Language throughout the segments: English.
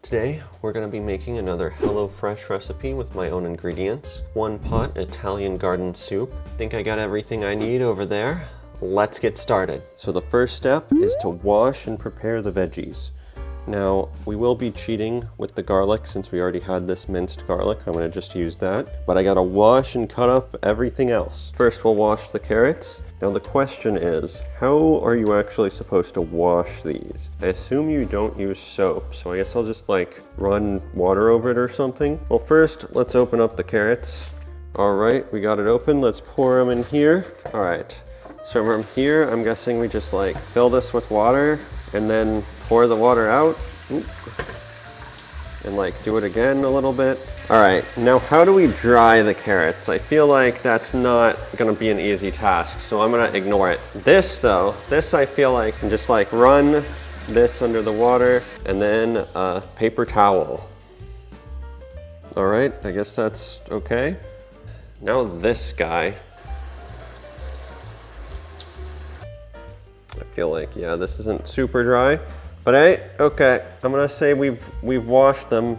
Today, we're going to be making another HelloFresh recipe with my own ingredients. 1 pot Italian garden soup. Think I got everything I need over there. Let's get started. So the first step is to wash and prepare the veggies. Now, we will be cheating with the garlic since we already had this minced garlic. I'm going to just use that. But I got to wash and cut up everything else. First, we'll wash the carrots. Now the question is, how are you actually supposed to wash these? I assume you don't use soap, so I guess I'll just like run water over it or something. Well, first, let's open up the carrots. All right, we got it open. Let's pour them in here. All right, so from here, I'm guessing we just like fill this with water and then pour the water out. Oop. And like do it again a little bit. All right, now how do we dry the carrots? I feel like that's not gonna be an easy task, so I'm gonna ignore it. This though, this I feel like I can just like run this under the water and then a paper towel. All right, I guess that's okay. Now this guy. I feel like, yeah, this isn't super dry, but hey, okay. I'm gonna say we've washed them.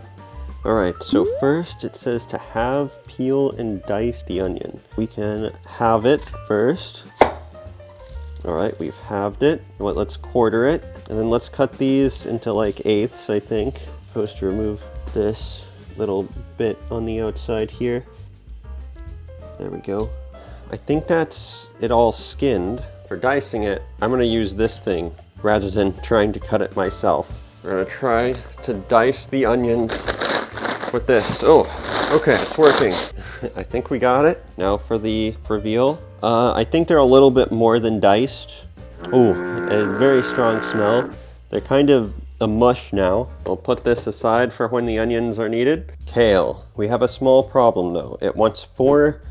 All right, so first it says to halve, peel, and dice the onion. We can halve it first. All right, we've halved it. Let's quarter it, and then let's cut these into like eighths, I think. Supposed to remove this little bit on the outside here. There we go. I think that's it all skinned. For dicing it, I'm gonna use this thing rather than trying to cut it myself. We're gonna try to dice the onions with this. Oh, okay, it's working. I think we got it. Now for the reveal. I think they're a little bit more than diced. Oh, a very strong smell. They're kind of a mush now. I'll put this aside for when the onions are needed. Kale. We have a small problem though. It wants 4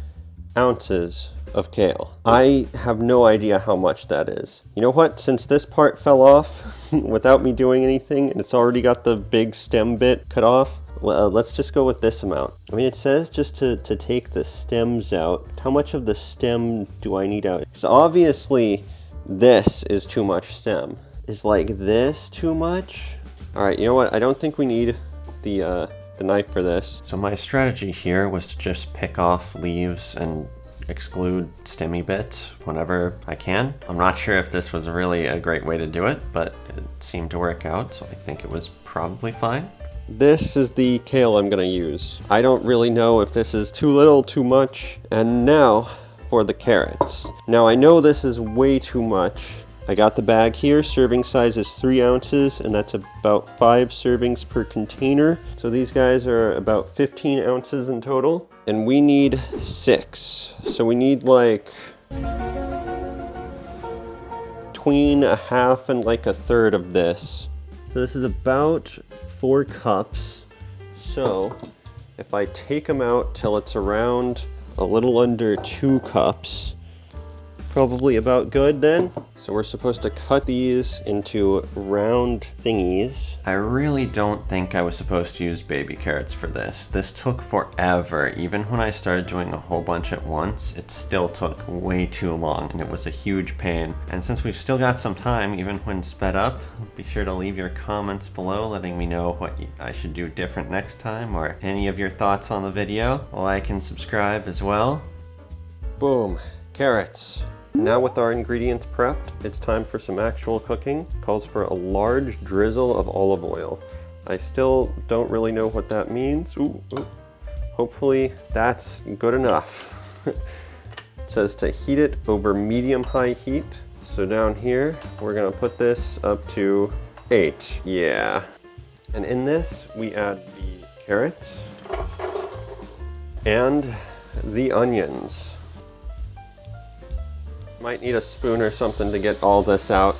ounces of kale. I have no idea how much that is. You know what? Since this part fell off without me doing anything and it's already got the big stem bit cut off, well, let's just go with this amount. I mean, it says just to take the stems out. How much of the stem do I need out? Because obviously this is too much stem. Is like this too much? All right, you know what? I don't think we need the knife for this. So my strategy here was to just pick off leaves and exclude stemmy bits whenever I can. I'm not sure if this was really a great way to do it, but it seemed to work out, so I think it was probably fine. This is the kale I'm gonna use. I don't really know if this is too little, too much. And now for the carrots. Now I know this is way too much. I got the bag here. Serving size is 3 ounces, and that's about 5 servings per container. So these guys are about 15 ounces in total. And we need 6. So we need like between a half and like a third of this. So this is about 4 cups. So if I take them out till it's around a little under 2 cups, probably about good then. So we're supposed to cut these into round thingies. I really don't think I was supposed to use baby carrots for this. This took forever. Even when I started doing a whole bunch at once, it still took way too long and it was a huge pain. And since we've still got some time, even when sped up, be sure to leave your comments below letting me know what I should do different next time or any of your thoughts on the video. Like and subscribe as well. Boom, carrots. Now with our ingredients prepped, it's time for some actual cooking. Calls for a large drizzle of olive oil. I still don't really know what that means. Ooh. Hopefully that's good enough. It says to heat it over medium-high heat. So down here, we're gonna put this up to 8, yeah. And in this, we add the carrots and the onions. Might need a spoon or something to get all this out.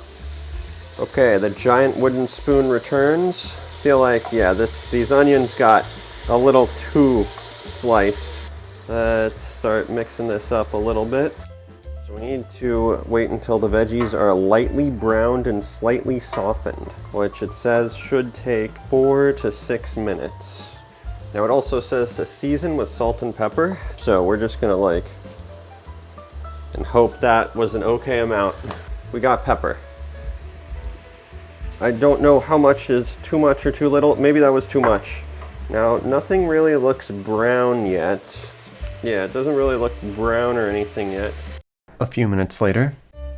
Okay, the giant wooden spoon returns. Feel like, yeah, these onions got a little too sliced. Let's start mixing this up a little bit. So we need to wait until the veggies are lightly browned and slightly softened, which it says should take 4 to 6 minutes. Now it also says to season with salt and pepper. So we're just gonna like and hope that was an okay amount. We got pepper. I don't know how much is too much or too little. Maybe that was too much. Now, nothing really looks brown yet. Yeah, it doesn't really look brown or anything yet. A few minutes later.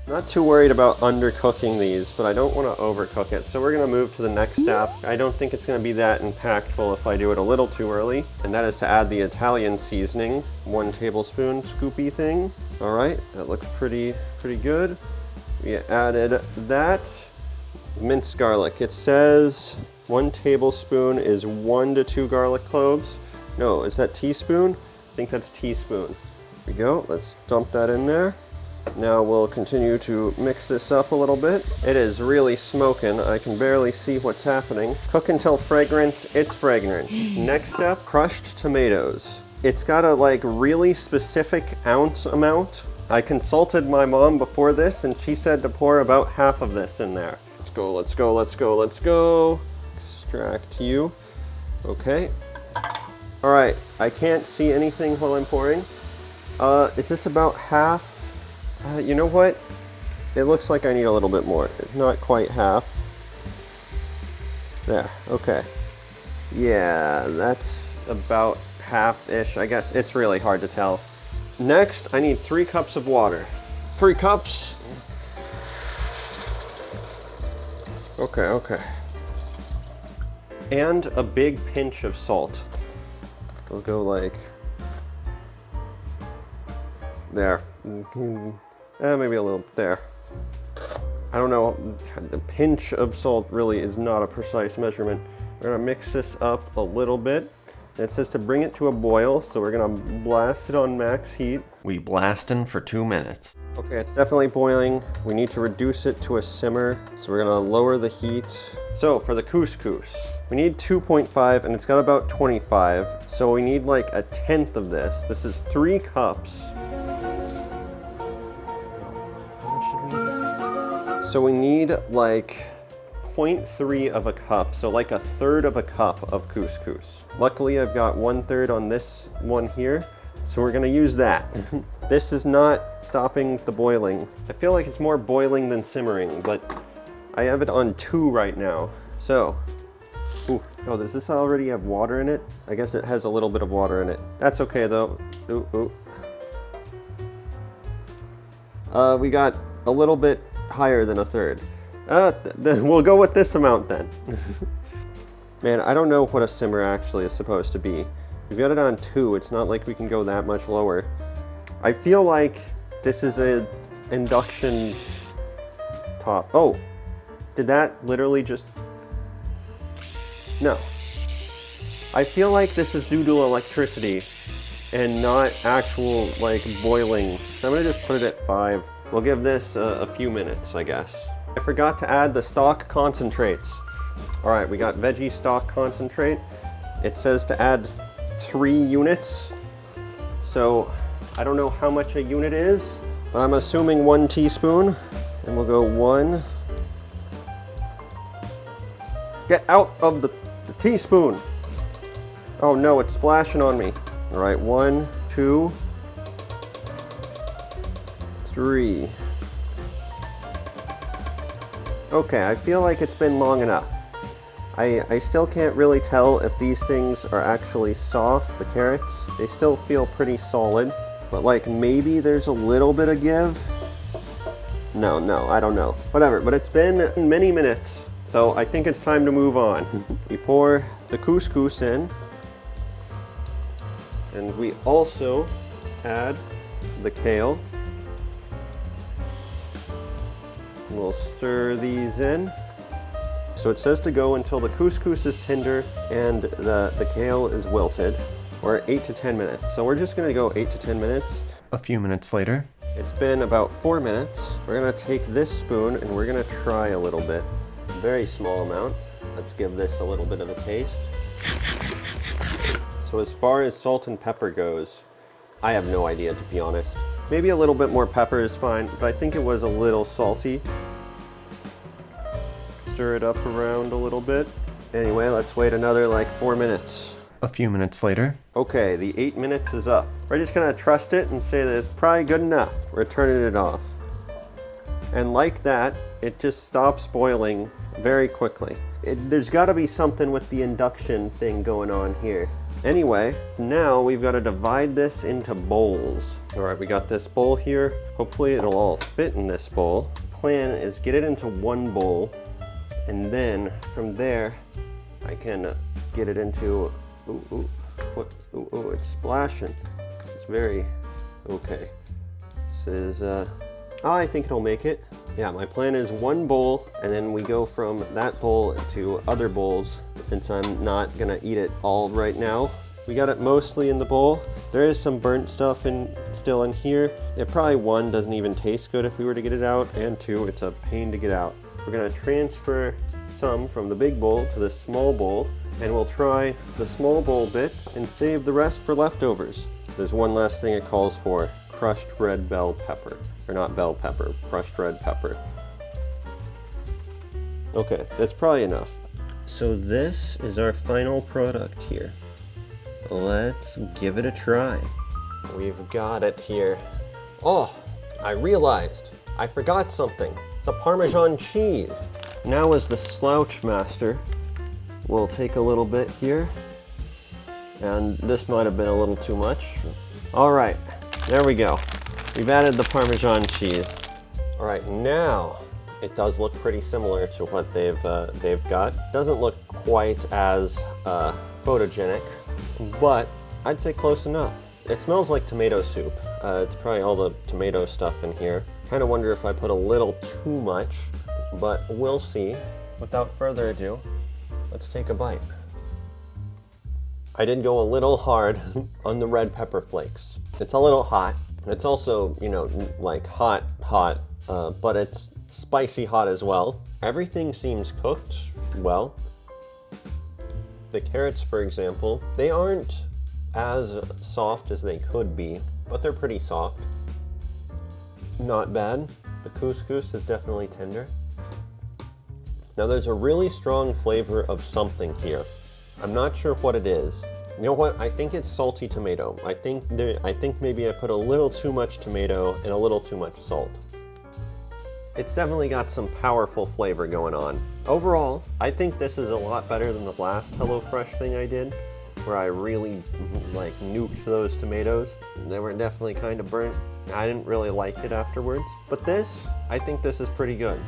Not too worried about undercooking these, but I don't want to overcook it. So we're going to move to the next step. I don't think it's going to be that impactful if I do it a little too early. And that is to add the Italian seasoning. 1 tablespoon scoopy thing. All right, that looks pretty good. We added that. Minced garlic. It says 1 tablespoon is 1 to 2 garlic cloves. No, is that teaspoon? I think that's teaspoon. There we go. Let's dump that in there. Now we'll continue to mix this up a little bit. It is really smoking. I can barely see what's happening. Cook until fragrant. It's fragrant. Next step, crushed tomatoes. It's got a like really specific ounce amount. I consulted my mom before this and she said to pour about half of this in there. Let's go, let's go, let's go, let's go. Extract you. Okay. All right, I can't see anything while I'm pouring. Is this about half? You know what? It looks like I need a little bit more. It's not quite half. There, okay. Yeah, that's about half-ish. I guess it's really hard to tell. Next, I need 3 cups of water. 3 cups. Okay. And a big pinch of salt. We'll go like there. Maybe a little there. I don't know. The pinch of salt really is not a precise measurement. We're gonna mix this up a little bit. It says to bring it to a boil, so we're gonna blast it on max heat. We blasting for 2 minutes. Okay, it's definitely boiling. We need to reduce it to a simmer, so we're gonna lower the heat. So for the couscous, we need 2.5 and it's got about 25. So we need like a tenth of this. This is 3 cups. So we need like 0.3 of a cup, so like a third of a cup of couscous. Luckily, I've got 1/3 on this one here, so we're gonna use that. This is not stopping the boiling. I feel like it's more boiling than simmering, but I have it on 2 right now. So, oh, does this already have water in it? I guess it has a little bit of water in it. That's okay though. We got a little bit higher than a third. We'll go with this amount then. Man, I don't know what a simmer actually is supposed to be. We've got it on 2. It's not like we can go that much lower. I feel like this is a induction top. Oh, did that literally just... No. I feel like this is due to electricity and not actual like boiling. So I'm gonna just put it at 5. We'll give this a few minutes, I guess. I forgot to add the stock concentrates. All right, we got veggie stock concentrate. It says to add 3 units. So I don't know how much a unit is, but I'm assuming 1 teaspoon. And we'll go 1. Get out of the teaspoon. Oh no, it's splashing on me. All right, 1, 2, 3. Okay, I feel like it's been long enough. I still can't really tell if these things are actually soft, the carrots. They still feel pretty solid, but like maybe there's a little bit of give. No, I don't know. Whatever, but it's been many minutes, so I think it's time to move on. We pour the couscous in, and we also add the kale. We'll stir these in. So it says to go until the couscous is tender and the kale is wilted, or 8 to 10 minutes. So we're just gonna go 8 to 10 minutes. A few minutes later. It's been about 4 minutes. We're gonna take this spoon and we're gonna try a little bit. A very small amount. Let's give this a little bit of a taste. So as far as salt and pepper goes, I have no idea, to be honest. Maybe a little bit more pepper is fine, but I think it was a little salty. Stir it up around a little bit. Anyway, let's wait another like 4 minutes. A few minutes later. Okay, the 8 minutes is up. We're just gonna trust it and say that it's probably good enough. We're turning it off. And like that, it just stops boiling very quickly. There's got to be something with the induction thing going on here. Anyway, now we've got to divide this into bowls. All right, we got this bowl here. Hopefully it'll all fit in this bowl. Plan is get it into one bowl, and then from there I can get it into, it's splashing. It's very, okay. This is, oh, I think it'll make it. Yeah, my plan is one bowl, and then we go from that bowl to other bowls, since I'm not gonna eat it all right now. We got it mostly in the bowl. There is some burnt stuff still in here. It probably, one, doesn't even taste good if we were to get it out, and two, it's a pain to get out. We're gonna transfer some from the big bowl to the small bowl, and we'll try the small bowl bit and save the rest for leftovers. There's one last thing it calls for: crushed red bell pepper. Or not bell pepper, crushed red pepper. Okay, that's probably enough. So this is our final product here. Let's give it a try. We've got it here. Oh, I realized I forgot something. The Parmesan cheese. Now as the slouch master, we'll take a little bit here. And this might have been a little too much. All right, there we go. We've added the Parmesan cheese. All right, now it does look pretty similar to what they've got. Doesn't look quite as photogenic, but I'd say close enough. It smells like tomato soup. It's probably all the tomato stuff in here. Kind of wonder if I put a little too much, but we'll see. Without further ado, let's take a bite. I did go a little hard on the red pepper flakes. It's a little hot. It's also, you know, like hot, but it's spicy hot as well. Everything seems cooked well. The carrots, for example, they aren't as soft as they could be, but they're pretty soft. Not bad. The couscous is definitely tender. Now there's a really strong flavor of something here. I'm not sure what it is. You know what? I think it's salty tomato. I think maybe I put a little too much tomato and a little too much salt. It's definitely got some powerful flavor going on. Overall, I think this is a lot better than the last HelloFresh thing I did, where I really like nuked those tomatoes. They were definitely kind of burnt. I didn't really like it afterwards. But this, I think this is pretty good.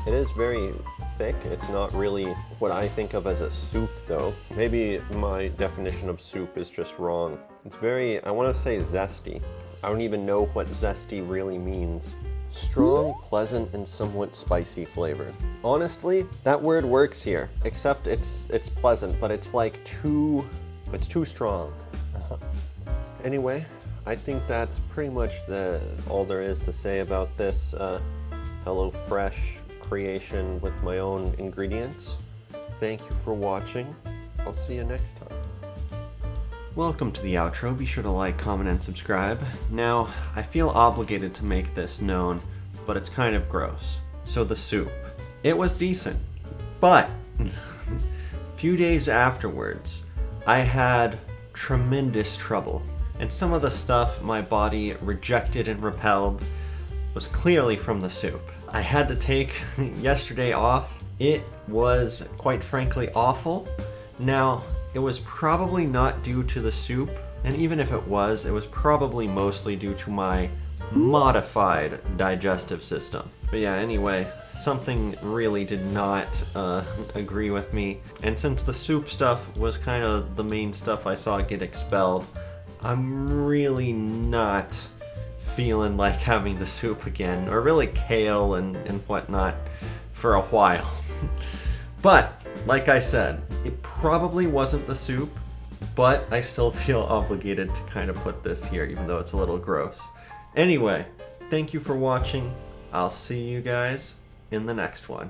It is very thick. It's not really what I think of as a soup though. Maybe my definition of soup is just wrong. It's very, I want to say zesty. I don't even know what zesty really means. Strong, pleasant, and somewhat spicy flavor. Honestly, that word works here, except it's pleasant, but it's like too strong. Anyway, I think that's pretty much all there is to say about this HelloFresh creation with my own ingredients. Thank you for watching. I'll see you next time. Welcome to the outro. Be sure to like, comment, and subscribe. Now, I feel obligated to make this known, but it's kind of gross. So the soup. It was decent, but a few days afterwards, I had tremendous trouble. And some of the stuff my body rejected and repelled was clearly from the soup. I had to take yesterday off. It was, quite frankly, awful. Now, it was probably not due to the soup, and even if it was probably mostly due to my modified digestive system. But yeah, anyway, something really did not agree with me, and since the soup stuff was kind of the main stuff I saw get expelled, I'm really not feeling like having the soup again, or really kale and whatnot, for a while. But, like I said, it probably wasn't the soup, but I still feel obligated to kind of put this here, even though it's a little gross. Anyway, thank you for watching. I'll see you guys in the next one.